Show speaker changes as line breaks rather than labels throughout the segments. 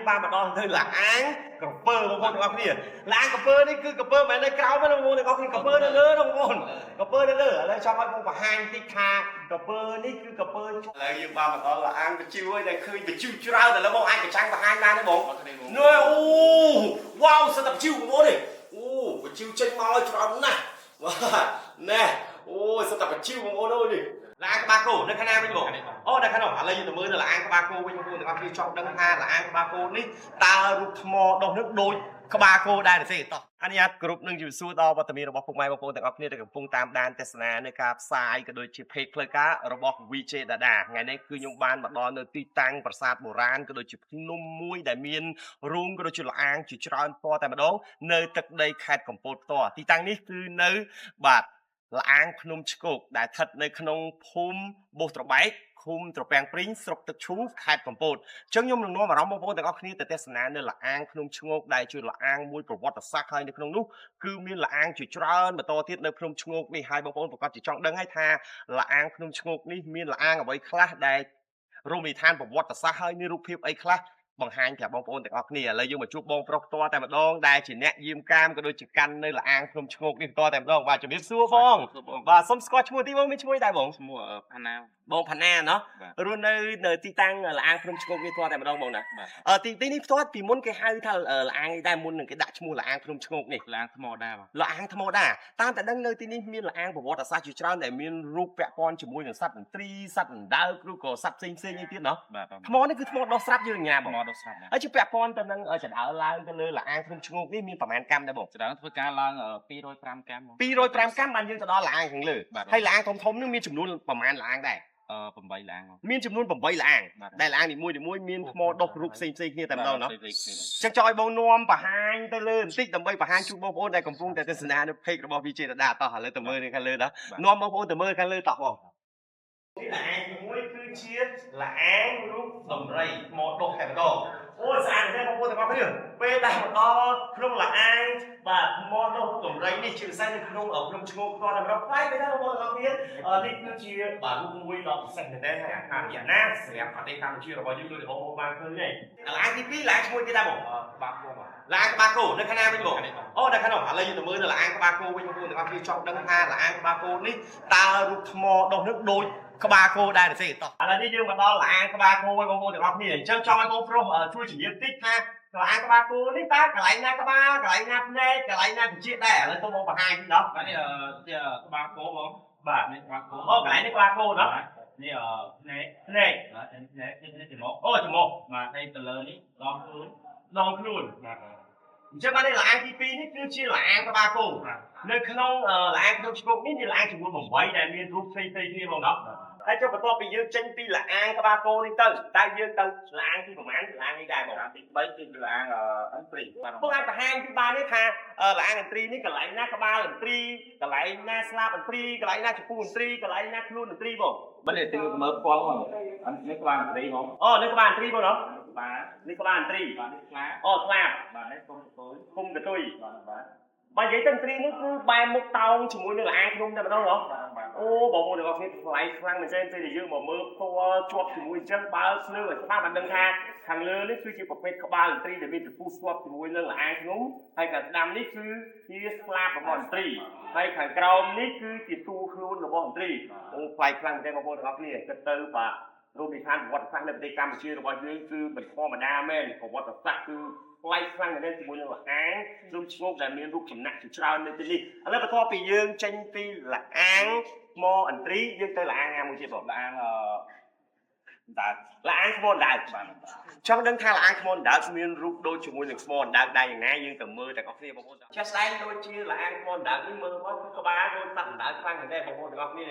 យើងបានមកដល់ទៅលាអាងក្រពើបងប្អូនទាំងអស់គ្នាលាអាងក្រពើនេះគឺក្រពើមិនមែននៅក្រៅទេបងប្អូនទាំងអស់គ្នាក្រពើនៅលើបងប្អូនក្រពើនៅលើឥឡូវចង់ឲ្យបងបង្ហាញតិចថាក្រពើនេះគឺក្រពើឥឡូវយើងបានមកដល់លាអាងបជីវហើយតែឃើញបជីវច្រើនតែឥឡូវបងអាចកញ្ចាំងបង្ហាញបានទេបងនោះអូវ៉ាវសិតតែបជីវបងប្អូននេះអូបជីវចេញមកឲ្យច្រើនណាស់ណែអូសិតតែបជីវបងប្អូនអើយនេះលាអាងក្បាលគោនៅខាងណាវិញបងអូនៅខាងនោះឥឡូវយើងទៅមើលនៅលាអាងក្បាលគោវិញបងប្អូនទាំងអស់គ្នាចង់ដឹងថាលាអាងក្បាលគោនេះតើរូបថ្មដុះនឹងដូចក្បាលគោដែរទេតោះអនុញ្ញាតគ្រប់នឹងជម្រាបសួរដល់វត្តមានរបស់ពុកម៉ែបងប្អូនទាំងអស់គ្នាដែលកំពុងតាមដានទស្សនានៅការផ្សាយក៏ដូចជាเพจផ្លូវការរបស់ VJ Dada ថ្ងៃនេះគឺខ្ញុំបានមកដល់នៅទីតាំងប្រាសាទបុរាណក៏ដូចជាភ្នំមួយដែលមានរូងក៏ដូចជាលាអាងជាច្រើនពណ៌តែម្ដងនៅទឹកដីខេត្តកំពតផ្ទាល់ទីតាំងនេះគឺនៅបាទលាអាងភ្នំឆ្កោកដែលស្ថិតនៅក្នុងភូមិបោះត្របែកឃុំត្រពាំងព្រីងស្រុកទឹកឈូខេត្តកំពតអញ្ចឹងខ្ញុំនឹងនាំអារម្មណ៍បងប្អូនទាំងអស់គ្នាទៅទស្សនានៅលាអាងភ្នំឆ្កោកដែលជាលាអាងមួយប្រវត្តិសាស្ត្រហើយនៅក្នុងនោះគឺមានលាអាងជាច្រើនបន្តទៀតនៅភ្នំឆ្កោកនេះហើយបងប្អូនប្រកាសជាចង់ដឹងហើយថាលាអាងភ្នំឆ្កោកនេះមានលាអាងអ្វីខ្លះដែលរមណីយដ្ឋានប្រវត្តិសាស្ត្រហើយមានរូបភាពអីខ្លះបង្ហាញប្រាប់បងប្អូនទាំងអស់គ្នាឥឡូវយើងមកជួបបងប្រុសផ្ទាល់តែម្ដងដែលជាអ្នកយាមកាមក៏ដូចជាកាន់នៅលាអាងភ្នំឆ្កោកនេះផ្ទាល់តែម្ដងបាទជំរាបសួរបងបាទសុំស្គាល់ឈ្មោះទីបងមានឈ្មោះដែរបងឈ្មោះផាណាបងផាណាណោះរស់នៅទីតាំងលាអាងភ្នំឆ្កោកនេះផ្ទាល់តែម្ដងបងណាទីនេះផ្ទាល់ពីមុនគេហៅថាលាអាងនេះដែរមុននឹងគេដាក់ឈ្មោះលាអាងភ្នំឆ្កោកនេះលាអាងថ្មដាលាអាងថ្មដាតាមតែដឹងនៅទីនេះមានលាអាងប្រវត្តិសាស្ត្រជាច្រើនដែលមានរូបពាក់ព័ន្ធជាមួយនឹងសត្វមន្ត្រីសត្វអណ្ដើកឬក៏សត្វផ្សេងៗនេះទៀតណោះថ្មនេះគឺថ្មដុសស្រាប់យើងញ៉ាំបងដុសស្រាប់ហើយជាពាក់ព័ន្ធទៅនឹងចដៅឡើងទៅលើលាអាងភ្នំឆ្កោកនេះមានប្រមាណកម្មដែរបងចដៅធ្វើការឡើង205កម្ម205កម្មបានយើងទៅដល់លាអាងខាងលើហើយលាអាងធំៗនេះមានចំនួនប្រមាណលាអាងដែរ8លាងមានចំនួន8លាងដែលលាងនីមួយៗមានថ្មដុសរូបផ្សេងៗគ្នាតែម្ដងណោះអញ្ចឹងចង់ឲ្យបងនាំបង្ហាញទៅលើបន្តិចដើម្បីបង្ហាញជូនបងប្អូនដែលកំពុងតែទស្សនានៅเพจរបស់ VJ Dada តោះឥឡូវទៅមើលនៅខាងលើដល់នាំបងប្អូនទៅមើលខាងលើតោះបងនេះលាអាងមួយគឺជាលាអាងរូបដំរីថ្មដុសតែម្ដងអូស្អាតមែនបងប្អូនទាំងអស់គ្នាពេលដែលមកដល់ក្នុងលាអាងបាទថ្មដុសដំរីនេះជាពិសេសនៅក្នុងភ្នំឆ្កោកផ្ទាល់តែម្ដងផ្លែទៅដែរបងប្អូនទាំងអស់គ្នានេះគឺជាបាទរូបមួយដ៏ពិសេសមែនទែនហើយអាកាសយាណាសម្រាប់ប្រទេសកម្ពុជារបស់យើងដូចបងប្អូនបានឃើញហើយលាអាងទី2លាអាងឈ្មោះទៀតដែរបងក្បាលគោលាអាងក្បាលគោនៅខាងណាវិញបងអូនៅខាងនោះឥឡូវយើងទៅមើលនៅលាអាងក្បាលគោវិញបងប្អូនទាំងអស់គ្នាចង់ដឹងថាលាអាងក្បាលគោនេះតើរូបថ្មដុសនឹងដូចក្បាលគោដែរទេតោះឥឡូវនេះយើងមកដល់លាអាងក្បាលគោហើយបងប្អូនទាំងអស់គ្នាអញ្ចឹងចង់ឲ្យបងប្រុសជួយជំរាបតិចថាលាអាងក្បាលគោនេះតើកន្លែងណាក្បាលកន្លែងណាភ្នែកកន្លែងណាបញ្ជាដែរឥឡូវទៅបងបង្ហាញតិចដល់បាទនេះជាក្បាលគោបងបាទនេះក្បាលគោអូកន្លែងនេះក្បាលគោណោះនេះភ្នែកបាទភ្នែកនេះច្រមុះអូច្រមុះបាទđâyទៅលើនេះដងខ្លួនបាទអញ្ចឹងបានលាអាងទី2នេះគឺជាលាអាងក្បាលគោនៅក្នុងលាអាងភ្នំឆ្កោកនេះជាលាអាងចំនួន8ដែលមានរូបផ្សេងៗគ្នាបងណោះហើយចុះបន្ទាប់ពីយើងចេញពីលាអាងក្បាលគោនេះទៅតែយើងទៅលាអាងទីប្រហែលលាអាងនេះដែរបងទី3គឺលាអាងអន្ត្រីបងអាចបង្ហាញពីបានទេថាលាអាងអន្ត្រីនេះកន្លែងណាក្បាលអន្ត្រីកន្លែងណាស្លាបអន្ត្រីកន្លែងណាចំពោះអន្ត្រីកន្លែងណាខ្លួនអន្ត្រីបងមិនទេទៅមើលផ្ទាល់មកនេះក្បាលអន្ត្រីបងអូនេះក្បាលអន្ត្រីបងណោះបាទនេះក្បាលអន្ត្រីបាទនេះស្លាបអូស្លាបបាទនេះគុំកតុយបាទបើនិយាយទៅត្រីនេះគឺបែរមុខតោងជាមួយនឹងលាអាងខ្ញុំតែម្ដងហ៎អូបងប្អូនទាំងអស់គ្នាថ្លៃខ្លាំងមែនទែនពេលដែលយើងមកមើលផ្ទាល់ជាប់ជាមួយអញ្ចឹងបើស្នើឲ្យច្បាស់បានដឹងថាខាងលើនេះគឺជាប្រភេទក្បាលអន្ត្រីដែលមានចំពោះស្ទាប់ជាមួយនឹងលាអាងខ្ញុំហើយខាងស្ដាំនេះគឺជាស្លាបរបស់អន្ត្រីហើយខាងក្រោមនេះគឺជាទូខ្លួនរបស់អន្ត្រីអូថ្លៃខ្លាំងមែនទែនបងប្អូនទាំងអស់គ្នាគិតទៅបាទរូបនិធានប្រវត្តិសាស្ត្រនៅប្រទេសកម្ពុជារបស់យើងគឺមិនធម្មតាមែនប្រវត្តិសាស្ត្រគឺថ្លៃខ្លាំងមែនទែនជាមួយនឹងលាអាងភ្នំឆ្កោកដែលមានរូបចំណាក់ជាច្រើននៅទីនេះឥឡូវបន្ទាប់ពីយើងចេញពីលាអាងថ្មអន្ត្រីយើងទៅលាអាងណាមួយទៀតបងលាអាងដើកលាអាងថ្មដើកបាទចង់ដឹងថាលាអាងថ្មដើកមានរូបដូចជាមួយនឹងថ្មដើកដែរយ៉ាងណាយើងទៅមើលទាំងអស់គ្នាបងប្អូនចាស់ស្ដែងដូចជាលាអាងថ្មដើកនេះមើលមកគឺក្បាលដូចសត្វដើកខ្លាំងមែនទែនបងប្អូនទាំងអស់គ្នា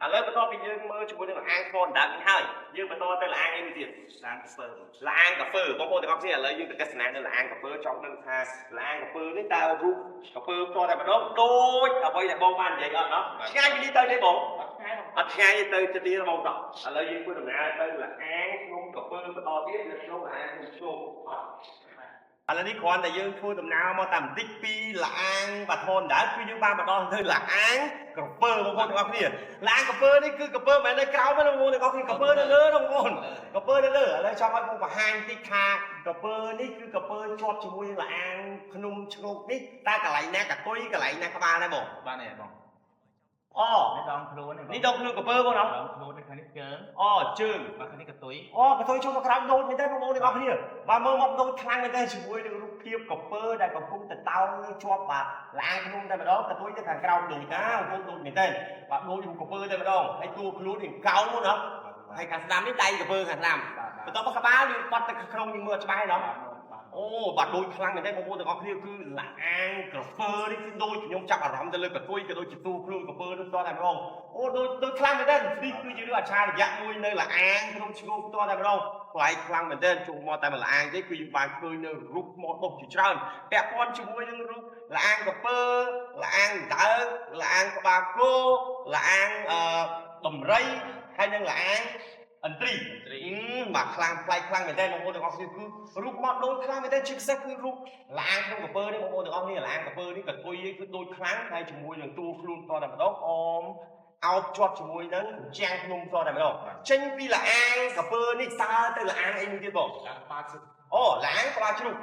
ឥឡូវបន្ទាប់ពីយើងមើលជាមួយនឹងលាអាងថ្មដើកនេះហើយយើងបន្តទៅលាអាងអីមួយទៀតលាអាងកាហ្វេលាអាងកាហ្វេបងប្អូនទាំងអស់គ្នាឥឡូវយើងទៅទស្សនានៅលាអាងកាហ្វេចង់ដឹងថាលាអាងកាហ្វេនេះតើរូបកាហ្វេផ្ទាល់តែម្ដងដូចអ្វីដែលបងបាននិយាយអត់ណោះឆ្ងាយពីនេះទៅទេបងអត់ឆ្ងាយទៅទៀតបងតោះឥឡូវយើងធ្វើដំណើរទៅលាអាងក្នុងកាហ្វេបន្តទៀតនៅក្នុងលាអាងក្នុងជុំ ឥឡូវនេះគ្រាន់តែយើងធ្វើដំណើរមកតាមបន្តិចពីលាងបាធនដែរគឺយើងបានមកដល់ទៅលាងក្រពើបងប្អូនទាំងអស់គ្នាលាងក្រពើនេះគឺក្រពើមិនមែននៅក្រៅទេបងប្អូនទាំងអស់គ្នាក្រពើនៅលើបងប្អូនក្រពើនៅលើឥឡូវចង់ឲ្យបងបង្ហាញតិចថាក្រពើនេះគឺក្រពើជាប់ជាមួយនឹងលាងភ្នំឈ្ងោកនេះតើកន្លែងណាកតុយកន្លែងណាក្បាលដែរបងប
ានទេបង
អូ
នេះដងខ្លួន
នេះដងខ្លួនក្រពើបងដងខ
្លួននេះខាងនេះជើង
អូជើងប
ាទខាងនេះកតុយ
អូកតុយចូលមកក្រៅដូចមែនទេបងប្អូនទាំងអស់គ្នាបាទមើលមកដូចខ្លាំងមែនទេជាមួយនឹងរូបភាពក្រពើដែលកំពុងទៅតោងជាប់បាទលាងភ្នំតែម្ដងកតុយទៅខាងក្រៅដូចណាបងប្អូនដូចមែនទេបាទដូចក្រពើតែម្ដងហើយតួខ្លួននេះកោងមកណាហើយខាងស្ដាំនេះដៃក្រពើខាងស្ដាំបន្ទាប់មកក្បាលយើងបាត់ទៅក្នុងយើងមើលច្បាស់ណាអូបាទដូចខ្លាំងមែនទេបងប្អូនទាំងអស់គ្នាគឺលាងក្រពើនេះគឺដូចខ្ញុំចាប់អារម្មណ៍ទៅលើកតុយក៏ដូចជាទូខ្លួនក្រពើនោះតតែម្ដងអូដូចខ្លាំងមែនទេនេះគឺជារឿងអច្ឆរិយៈមួយនៅលាងក្នុងឈ្ងោកតតែម្ដងប្លែកខ្លាំងមែនទេជួបមកតែម្លាងទេគឺយើងបានឃើញនៅរូបមកដុសជាច្រើនពាក់ព័ន្ធជាមួយនឹងរូបលាងក្រពើលាងដើកលាងក្បាលគោលាងដំរីហើយនឹងលាងអន្ត្រីបាទខ្លាំងប្លែកខ្លាំងមែនទេបងប្អូនទាំងអស់គ្នាគឺរូបមកដូចខ្លាំងមែនទេជាពិសេសគឺរូបលាងក្នុងក្រពើនេះបងប្អូនទាំងអស់គ្នាលាងក្រពើនេះក៏គួយគឺដូចខ្លាំងហើយជាមួយនឹងតួខ្លួនតតែម្ដងអមអោបជាប់ជាមួយនឹងជាងភ្នំតតែម្ដងចេញពីលាងក្រពើនេះតើទៅលាងអីមួយទៀតបងអូលាងក្បាលជ្រូក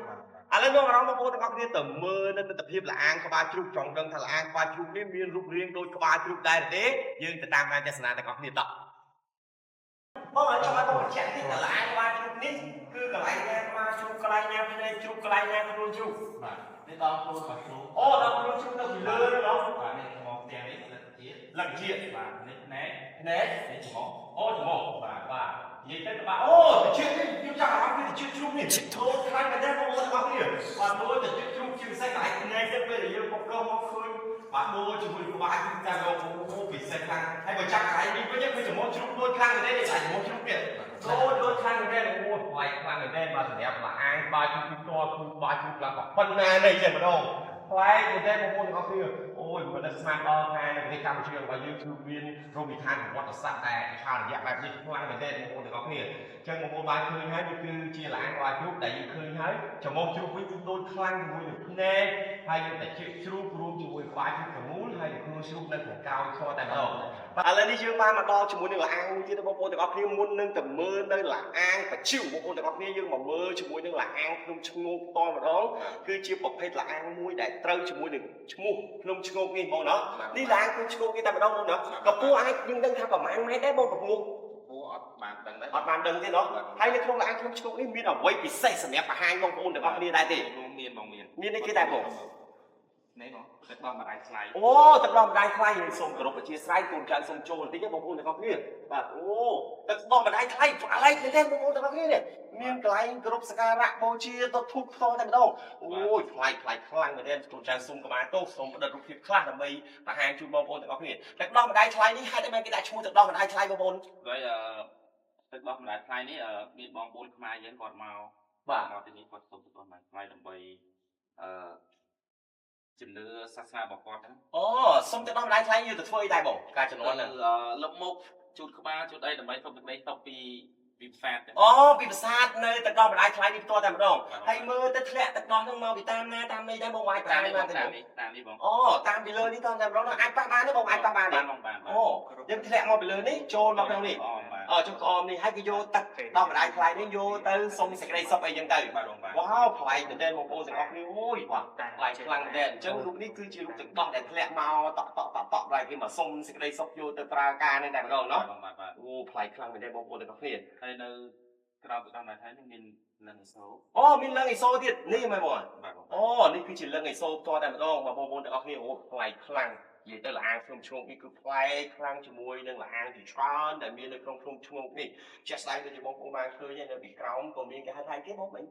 ឥឡូវនាំអារម្មណ៍បងប្អូនទាំងអស់គ្នាទៅមើលនៅទស្សនភាពលាងក្បាលជ្រូកចង់ដឹងថាលាងក្បាលជ្រូកនេះមានរូបរាងដូចក្បាលជ្រូកដែរទេយើងទៅតាមការទស្សនាទាំងអស់គ្នាតោះបងឲ្យចាំឲ្យបងបញ្ជាក់ទីកន្លែងក្បាលជ្រូកនេះគឺកន្លែងណាក្បាលជ្រូកកន្លែងណាភ្នែកជ្រូកកន្លែងណាខ្លួនជ្រូក
បាទនេះដងខ្លួនរបស់ជ្រូក
អូដងខ្លួនជ្រូកនៅពីលើទេបង
បាទនេះមកផ្ទះនេះល
ក្ខជាតិប
ាទនេះភ្នែក
នេះច
្រមុះអ
ូច្រមុះប
ាទ
និយាយទៅបាទអូតិចនេះខ្ញុំចាំអារម្មណ៍គឺតិចជ្រូកនេះអូខ្លាំងមែនទេបងប្អូនទាំងអស់គ្នាបាទមើលតិចជ្រូកជាពិសេសកន្លែងភ្នែកទៅពេលដែលយើងមកកោះមកឃើញបាទមើលជាមួយក្បាលគឺតាមលោកអូពិសេសខ្លាំងហើយបើចាប់កន្លែងនេះវិញគឺច្រមុះជ្រូកដូចខ្លាំងមែនទេនេះច្រមុះជ្រូកទៀតដូចខ្លាំងមែនទេអូថ្លៃខ្លាំងមែនទេបាទសម្រាប់លាងបាទគឺផ្ទាល់គឺបាទគឺខ្លាំងប៉ុណ្ណានេះចេះម្ដងថ្លៃមែនទេបងប្អូនទាំងអស់គ្នាអូយមិនដឹងស្មានដល់ថ្ងៃនៅប្រទេសកម្ពុជារបស់យើងគឺមានរមណីយដ្ឋានប្រវត្តិសាស្ត្រដែលឆារយៈបែបនេះខ្លាំងមែនទេបងប្អូនទាំងអស់គ្នាអញ្ចឹងបងប្អូនបានឃើញហើយនេះគឺជាលាងក្បាលជ្រូកដែលយើងឃើញហើយច្រមុះជ្រូកវិញគឺដូចខ្លាំងជាមួយនឹងភ្នែកហើយយើងតែជិះជ្រូករួមជាមួយក្បាលជ្រូកទាំងមូលហើយនឹងខ្លួនជ្រូកនៅខាងក្រោយខតែម្ដងបាទឥឡូវនេះយើងបានមកដល់ជាមួយនឹងលាងមួយទៀតបងប្អូនទាំងអស់គ្នាមុននឹងទៅមើលនៅលាងបច្ជិវបងប្អូនទាំងអស់គ្នាយើងមកមើលជាមួយនឹងលាងភ្នំឈ្ងោកតម្ដងគឺជាប្រភេទលាងមួយដែលត្រូវជាមួយនឹងឈ្មោះភ្នំឈ្ងោកនេះបងណានេះលាងភ្នំឈ្ងោកនេះតែម្ដងបងណាកំពស់អាចយើងដឹងថាប្រហែលម៉ែត្រដែរបងកំពស់អ
ត់បានដឹងដែរអ
ត់បានដឹងទេណោះហើយនៅក្នុងលាងភ្នំឈ្ងោកនេះមានអ្វីពិសេសសម្រាប់បង្ហាញបងប្អូនទាំងអស់គ្នាដែរទេ
មានបងម
ាននេះគេដែរបង
នេះបងទឹកដោះម្ដាយថ្លៃ
អូទឹកដោះម្ដាយថ្លៃខ្ញុំសូមគោរពអធិស្ឋានកូនចៅសូមចូលបន្តិចបងប្អូនទាំងអស់គ្នាបាទអូទឹកដោះម្ដាយថ្លៃថ្លៃមែនទេបងប្អូនទាំងអស់គ្នានេះមានកន្លែងគោរពសក្ការៈបូជាទៅធូបផ្សងតែម្ដងអូយថ្លៃខ្លាំងមែនទេកូនចៅសូមក្បាលទោសសូមផ្តិតរូបភាពខ្លះដើម្បីបង្ហាញជូនបងប្អូនទាំងអស់គ្នាទឹកដោះម្ដាយថ្លៃនេះហេតុអីបានគេដាក់ឈ្មោះទឹកដោះម្ដាយថ្លៃបងប្អូន
ហើយទឹកដោះម្ដាយថ្លៃនេះមានបងប្អូនខ្មែរយើងគាត់មកមកទីនេះគាត់សូមទឹកដោះម្ដាយថ្លៃដើម្បីជំនឿសាសនារបស់គាត់ហ្នឹង
អូសុំទៅដល់ម្ដាយថ្លៃយើងទៅធ្វើអីដែរបងការចំនួនហ្នឹង
លឹបមុខជូតក្បាលជូតអីដើម្បីសុំទឹកដីតបពីប្រាសាទ
អូពីប្រាសាទនៅទៅដល់ម្ដាយថ្លៃនេះផ្ទាល់តែម្ដងហើយមើលទៅធ្លាក់ទឹកដោះហ្នឹងមកពីតាមណាតាមនេះដែរបងអាច
តាមនេះបង
អូតាមពីលើនេះតតែម្ដងអាចប៉ះបានទេបងអាចប៉ះបានទេអូយើងធ្លាក់មកពីលើនេះចូលមកក្នុងនេះចុះក្អមនេះហើយគេយកទឹកដល់ម្ដាយថ្លៃនេះយកទៅសុំសេចក្ដីសុខអីចឹងទៅវ៉ាវប្លែកមែនទេបងប្អូនទាំងអស់គ្នាអូយបាទប្លែកខ្លាំងមែនទេអញ្ចឹងរូបនេះគឺជារូបទឹកដោះដែលធ្លាក់មកតក់ហើយគេមកសុំសេចក្ដីសុខយកទៅប្រើការនេះតែម្ដងណោះអូប្លែកខ្លាំងមែនទេបងប្អូនទាំងអស់គ្នាហ
ើយនៅក្រៅទឹកដោះម្ដាយថ្លៃនេះមានលឹងអេសូ
អូមានលឹងអេសូទៀតនេះមែនបងអូនេះគឺជាលឹងអេសូផ្ទាល់តែម្ដងបងប្អូនទាំងអស់គ្នាអូប្លែកខ្លាំងនិយាយទៅលាងភ្នំឈ្ងោកនេះគឺប្លែកខ្លាំងជាមួយនឹងលាងទីច្រើនដែលមាននៅក្នុងភ្នំឈ្ងោកនេះជាក់ស្ដែងដូចជាបងប្អូនបានឃើញនៅពីក្រោមក៏មានគេហៅថាគេបងមិញ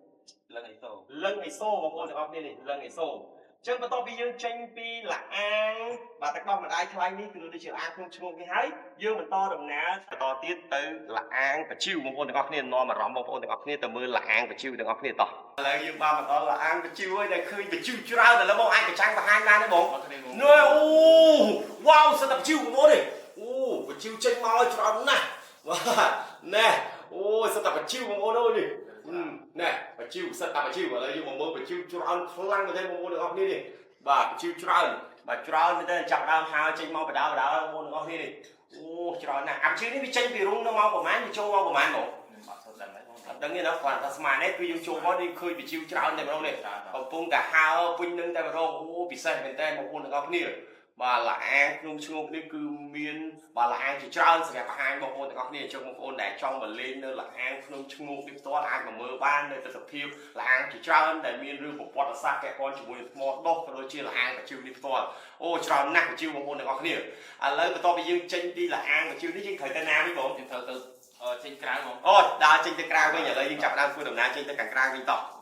លឹងអេសូប
ងប្អូនទាំងអស់គ្នានេះលឹងអេសូចឹងបន្ទាប់ពីយើងចេញពីលាងបាទទឹកដោះម្ដាយថ្លៃនេះគឺដូចជាលាងភ្នំឈ្ងោកនេះហើយយើងបន្តដំណើរបន្តទៀតទៅលាងបច្ជិវបងប្អូនទាំងអស់គ្នានាំអារម្មណ៍បងប្អូនទាំងអស់គ្នាទៅមើលលាងបច្ជិវទាំងអស់គ្នាតោះឥឡូវយើងបានមកដល់លាងបច្ជិវហើយដែលឃើញបច្ជិវច្រើនឥឡូវបងអាចបញ្ចាំងបង្ហាញបានទេបងនេះអូវ៉ាវសិតតែបច្ជិវបងប្អូននេះអូបច្ជិវចេញមកឲ្យច្រើនណាស់បាទណែអូសិតតែបច្ជិវបងប្អូនអើយនេះណែប chiu sắt ta chiu ở đây nhưng mà mơ bạch chiu tròn lăng ở đây một môn được không đi bà chiu tròn bà tròn người ta chặt đào hào trên mau bà đào một môn được không đi ô tròn này áp chiu đi tranh bị rung nó mau của mán thì châu mau của mán bộ đương nhiên nó còn là smart net vì châu có đi khơi bị chiu tròn này mà đâu này còn pung cả hào pung nâng tay vào đâu ô bị sai bên tay một môn được không đi bà là ăn không chung đi cứ miên bà là ăn chỉ trơn sẽ gặp hai một môn các này trong một môn để trong mà lên nữa là ăn không chung đi to là ăn mà mơ ban nơi tập thiêu là ăn chỉ trơn để miên rư một bọt là sát cái con chỉ muốn một đốt rồi chia là ăn và chiêu đi to ô trơn nặng chiêu một môn các này lấy cái to bây giờ chân đi là ăn và chiêu đi trên thời gian nào đi bộ
trên thời từ trên cái không
ôi đã trên cái cài bây giờ lấy những chặt đang khui đồng ná trên cái cành cài bên tỏ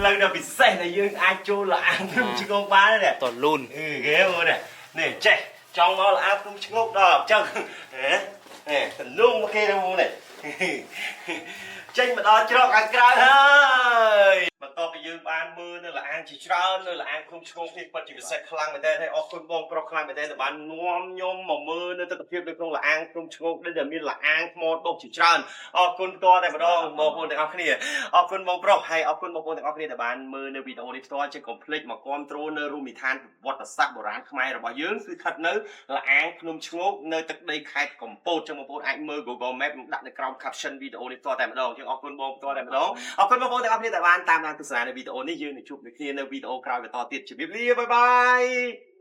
lần đầu bị say là dương ai chô là ăn chứ không bán đấy nè
toàn luôn
ghê luôn nè nè chạy trong đó là ăn không chứ ngốc đó chân nè tình luôn mà kia đâu này tranh mà đó cho ăn cay thôi mà to bị dương bán mưa nữa là ăn chỉ trơn nữa là ăn không chứ ngốc thì bật chỉ sẽ khăng người ta hay ở con bông pro khăng người ta là bán ngon nhom mà mưa nữa tập tiếp được không là ăn không chứ ngốc đây là miên là ăn một bông chỉ trơn ở con to này mà đó một con này ăn cái này ở con bông pro hay ở con bông này ăn cái này là bán mưa nơi video này to trên complete mà control nơi room than vật là sắc bộ rán khai rồi bao dương cứ thật nữa là ăn không chứ ngốc nơi tất đây khai compose trong một bộ ảnh mưa Google Maps đặtใน crown caption video នេះតតែម្ដងជាងអរគុណបងតតែម្ដងអរគុណបងប្អូនទាំងអស់គ្នាដែលបានតាមដានទស្សនានៅវីដេអូនេះយើងនឹងជួបគ្នានៅវីដេអូក្រោយបន្តទៀតជម្រាបលាបាយបាយ